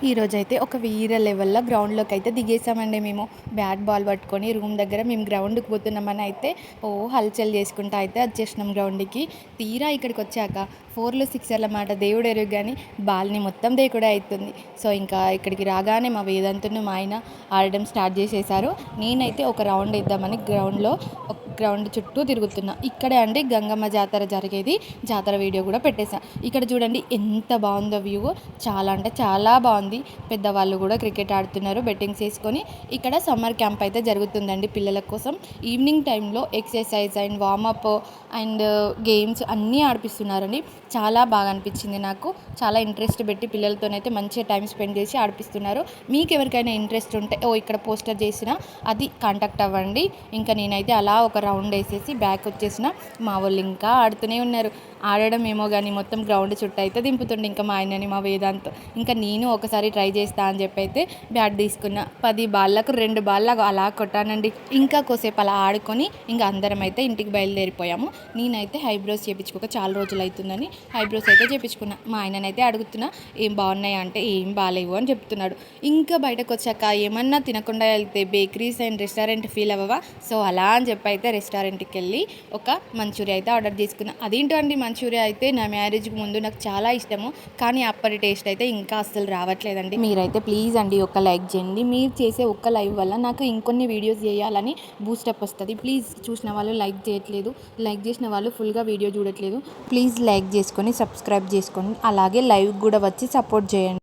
ఈరోజైతే ఒక వేరే లెవెల్‌లో గ్రౌండ్‌లోకి అయితే దిగేసామండి మేము. బ్యాట్, బాల్ పట్టుకొని రూమ్ దగ్గర మేము గ్రౌండ్‌కి పోతున్నామని అయితే హల్చల్ చేసుకుంటా అయితే వచ్చేసినాం గ్రౌండ్‌కి. తీరా ఇక్కడికొచ్చాక 4లు, 6ల మాట దేవుడెరుగు గానీ బాల్‌ని మొత్తం దేకుడే అయితుంది. సో, ఇంకా ఇక్కడికి రాగానే మా వేదాంతును, మా ఆయన ఆడడం స్టార్ట్ చేసేశారు. నేనైతే ఒక రౌండ్ ఏద్దామని గ్రౌండ్ చుట్టూ తిరుగుతున్నా. ఇక్కడే అండి గంగమ్మ జాతర జరిగేది. జాతర వీడియో కూడా పెట్టేశా. ఇక్కడ చూడండి ఎంత బాగుందో వ్యూ. చాలా అంటే చాలా బాగుంది. పెద్దవాళ్ళు కూడా క్రికెట్ ఆడుతున్నారు బెట్టింగ్స్ వేసుకొని. ఇక్కడ సమ్మర్ క్యాంప్ అయితే జరుగుతుందండి పిల్లల కోసం. ఈవినింగ్ టైంలో exercise and warmup and games అన్నీ ఆడిపిస్తున్నారండి. చాలా బాగా అనిపించింది నాకు. చాలా ఇంట్రెస్ట్ పెట్టి పిల్లలతోనైతే మంచిగా టైం స్పెండ్ చేసి ఆడిపిస్తున్నారు. మీకు ఎవరికైనా ఇంట్రెస్ట్ ఉంటే ఇక్కడ పోస్టర్ చేసిన అది కాంటాక్ట్ అవ్వండి. ఇంకా నేనైతే అలా ఒక రౌండ్ వేసేసి బ్యాక్ వచ్చేసిన. మా వాళ్ళు ఇంకా ఆడుతూనే ఉన్నారు. ఆడడం ఏమో కానీ మొత్తం గ్రౌండ్ చుట్టూ అయితే దింపుతుండే ఇంకా మా ఆయనని, మా వేదాంత్. ఇంకా నేను ఒకసారి ట్రై చేస్తా అని చెప్పి అయితే బ్యాట్ తీసుకున్నా. 10 బాళ్ళకు 2 బాళ్ళు అలా కొట్టానండి. ఇంకా కొద్దిసేపు అలా ఆడుకొని ఇంకా అందరం అయితే ఇంటికి బయలుదేరిపోయాము. నేనైతే హైబ్రోస్ చేయించుకోక చాలా రోజులు అవుతుందని హైబ్రోస్ అయితే చేయించుకున్నా. మా ఆయననైతే అడుగుతున్నా ఏం బాగున్నాయా అంటే ఏం బాగాలేవు అని చెప్తున్నాడు. ఇంకా బయటకు వచ్చాక ఏమన్నా తినకుండా వెళ్తే బేకరీస్ అండ్ రెస్టారెంట్ ఫీల్ అవ్వవా? సో అలా అని చెప్పి అయితే రెస్టారెంట్కి వెళ్ళి ఒక మంచూరియా అయితే ఆర్డర్ చేసుకున్నా. అదేంటో అండి మంచూరియా అయితే నా మ్యారేజ్కి ముందు నాకు చాలా ఇష్టము. కానీ అప్పటి టేస్ట్ అయితే ఇంకా అస్సలు రావట్లేదండి. మీరైతే ప్లీజ్ అండి ఒక లైక్ చేయండి. మీరు చేసే ఒక్క లైవ్ వల్ల నాకు ఇంకొన్ని వీడియోస్ చేయాలని బూస్టప్ వస్తుంది. ప్లీజ్ చూసిన వాళ్ళు లైక్ చేయట్లేదు, లైక్ చేసిన వాళ్ళు ఫుల్గా వీడియో చూడట్లేదు. ప్లీజ్ లైక్ చేసుకొని సబ్స్క్రైబ్ చేసుకోండి. అలాగే లైవ్ కూడా వచ్చి సపోర్ట్ చేయండి.